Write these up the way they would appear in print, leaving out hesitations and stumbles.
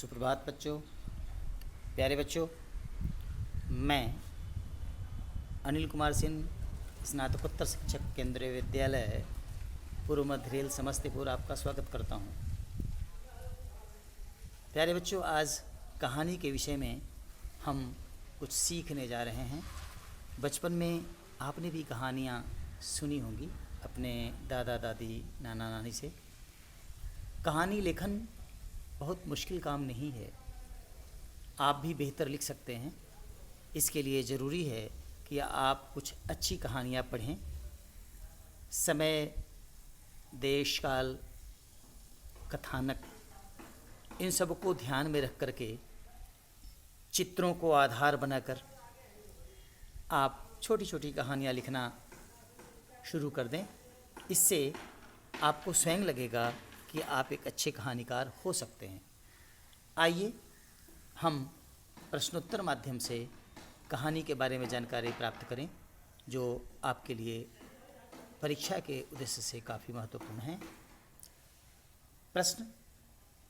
सुप्रभात बच्चों, प्यारे बच्चों। मैं अनिल कुमार सिंह, स्नातकोत्तर शिक्षक केंद्रीय विद्यालय पूर्व मध्य रेल समस्तीपुर आपका स्वागत करता हूँ। प्यारे बच्चों, आज कहानी के विषय में हम कुछ सीखने जा रहे हैं। बचपन में आपने भी कहानियाँ सुनी होंगी अपने दादा दादी नाना नानी से। कहानी लेखन बहुत मुश्किल काम नहीं है, आप भी बेहतर लिख सकते हैं। इसके लिए ज़रूरी है कि आप कुछ अच्छी कहानियाँ पढ़ें। समय, देश काल, कथानक, इन सब को ध्यान में रख कर के चित्रों को आधार बनाकर आप छोटी छोटी कहानियाँ लिखना शुरू कर दें। इससे आपको स्वयं लगेगा कि आप एक अच्छे कहानीकार हो सकते हैं। आइए हम प्रश्नोत्तर माध्यम से कहानी के बारे में जानकारी प्राप्त करें, जो आपके लिए परीक्षा के उद्देश्य से काफ़ी महत्वपूर्ण है। प्रश्न: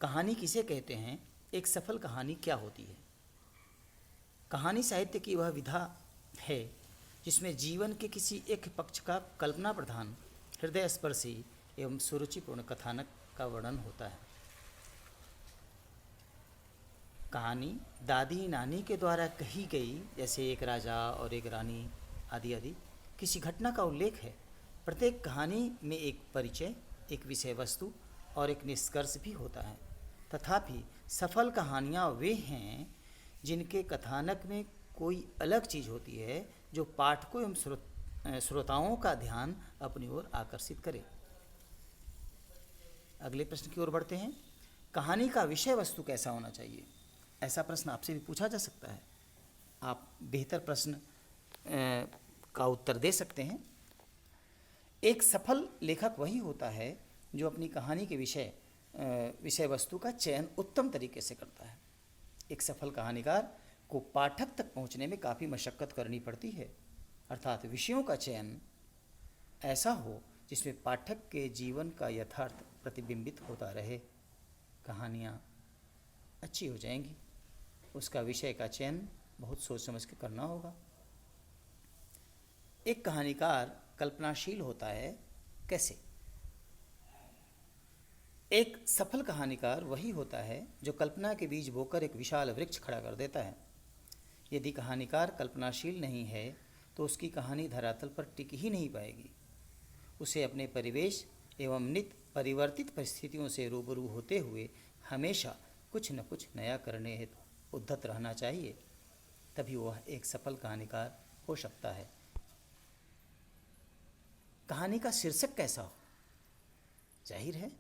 कहानी किसे कहते हैं? एक सफल कहानी क्या होती है? कहानी साहित्य की वह विधा है जिसमें जीवन के किसी एक पक्ष का कल्पना प्रधान, हृदय स्पर्शी एवं सुरुचिपूर्ण कथानक का वर्णन होता है। कहानी दादी नानी के द्वारा कही गई, जैसे एक राजा और एक रानी आदि आदि किसी घटना का उल्लेख है। प्रत्येक कहानी में एक परिचय, एक विषय वस्तु और एक निष्कर्ष भी होता है। तथापि सफल कहानियाँ वे हैं जिनके कथानक में कोई अलग चीज़ होती है जो पाठकों एवं श्रोताओं का ध्यान अपनी ओर आकर्षित करे। अगले प्रश्न की ओर बढ़ते हैं। कहानी का विषय वस्तु कैसा होना चाहिए? ऐसा प्रश्न आपसे भी पूछा जा सकता है। आप बेहतर प्रश्न का उत्तर दे सकते हैं। एक सफल लेखक वही होता है जो अपनी कहानी के विषय वस्तु का चयन उत्तम तरीके से करता है। एक सफल कहानीकार को पाठक तक पहुंचने में काफ़ी मशक्क़त करनी पड़ती है, अर्थात विषयों का चयन ऐसा हो जिसमें पाठक के जीवन का यथार्थ प्रतिबिंबित होता रहे। कहानियाँ अच्छी हो जाएंगी। उसका विषय का चयन बहुत सोच समझ के करना होगा। एक कहानीकार कल्पनाशील होता है कैसे? एक सफल कहानीकार वही होता है जो कल्पना के बीज बोकर एक विशाल वृक्ष खड़ा कर देता है। यदि कहानीकार कल्पनाशील नहीं है तो उसकी कहानी धरातल पर टिक ही नहीं पाएगी। उसे अपने परिवेश एवं नित्य परिवर्तित परिस्थितियों से रूबरू होते हुए हमेशा कुछ न कुछ नया करने हेतु उद्यत रहना चाहिए, तभी वह एक सफल कहानीकार हो सकता है। कहानी का शीर्षक कैसा हो? जाहिर है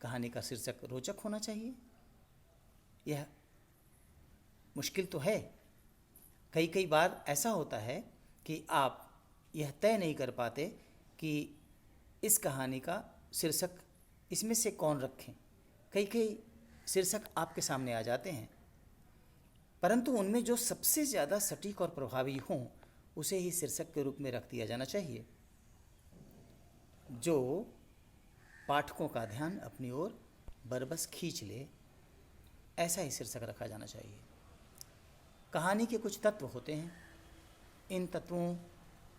कहानी का शीर्षक रोचक होना चाहिए। यह मुश्किल तो है। कई बार ऐसा होता है कि आप यह तय नहीं कर पाते कि इस कहानी का शीर्षक इसमें से कौन रखें। कई शीर्षक आपके सामने आ जाते हैं, परंतु उनमें जो सबसे ज़्यादा सटीक और प्रभावी हों उसे ही शीर्षक के रूप में रख दिया जाना चाहिए, जो पाठकों का ध्यान अपनी ओर बरबस खींच ले। ऐसा ही शीर्षक रखा जाना चाहिए। कहानी के कुछ तत्व होते हैं। इन तत्वों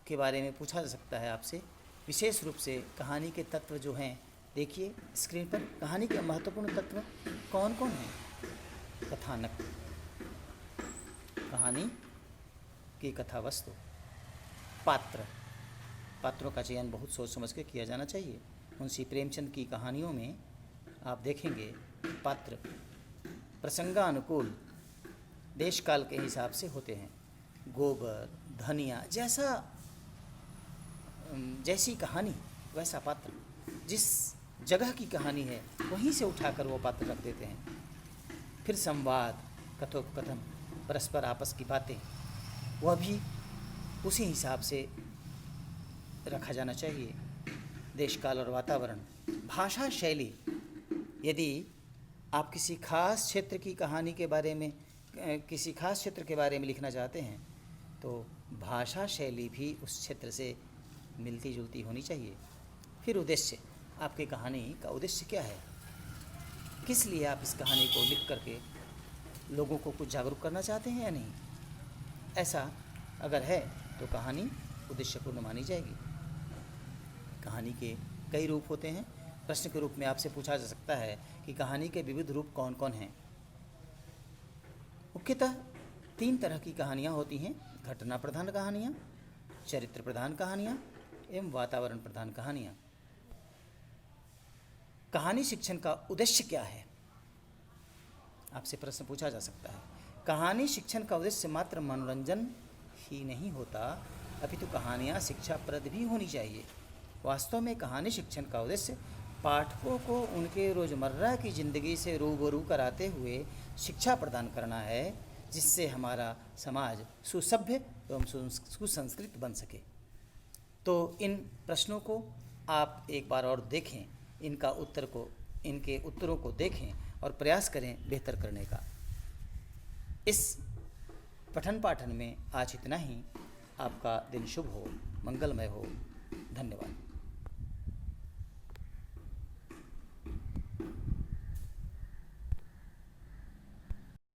के बारे में पूछा जा सकता है आपसे। विशेष रूप से कहानी के तत्व जो हैं, देखिए स्क्रीन पर। कहानी के महत्वपूर्ण तत्व कौन कौन हैं? कथानक, कहानी की कथा वस्तु, पात्रों का चयन बहुत सोच समझ के किया जाना चाहिए। मुंशी प्रेमचंद की कहानियों में आप देखेंगे पात्र प्रसंगानुकूल देश काल के हिसाब से होते हैं। गोबर, धनिया जैसी कहानी वैसा पात्र। जिस जगह की कहानी है वहीं से उठाकर वो पात्र रख देते हैं। फिर संवाद, कथोपकथन, परस्पर आपस की बातें, वह भी उसी हिसाब से रखा जाना चाहिए। देश काल और वातावरण, भाषा शैली। यदि आप किसी खास क्षेत्र के बारे में लिखना चाहते हैं तो भाषा शैली भी उस क्षेत्र से मिलती जुलती होनी चाहिए। फिर उद्देश्य, आपकी कहानी का उद्देश्य क्या है? किस लिए आप इस कहानी को लिख करके लोगों को कुछ जागरूक करना चाहते हैं या नहीं? ऐसा अगर है तो कहानी उद्देश्यपूर्ण मानी जाएगी। कहानी के कई रूप होते हैं। प्रश्न के रूप में आपसे पूछा जा सकता है कि कहानी के विविध रूप कौन कौन हैं। मुख्यतः 3 तरह की कहानियाँ होती हैं: घटना प्रधान कहानियाँ, चरित्र प्रधान कहानियाँ एवं वातावरण प्रधान कहानियाँ। कहानी शिक्षण का उद्देश्य क्या है? आपसे प्रश्न पूछा जा सकता है। कहानी शिक्षण का उद्देश्य मात्र मनोरंजन ही नहीं होता, अपितु कहानियाँ शिक्षाप्रद भी होनी चाहिए। वास्तव में कहानी शिक्षण का उद्देश्य पाठकों को उनके रोज़मर्रा की ज़िंदगी से रूबरू कराते हुए शिक्षा प्रदान करना है, जिससे हमारा समाज सुसभ्य एवं सुसंस्कृत बन सके। तो इन प्रश्नों को आप एक बार और देखें, इनके उत्तरों को देखें और प्रयास करें बेहतर करने का। इस पठन पाठन में आज इतना ही। आपका दिन शुभ हो, मंगलमय हो। धन्यवाद।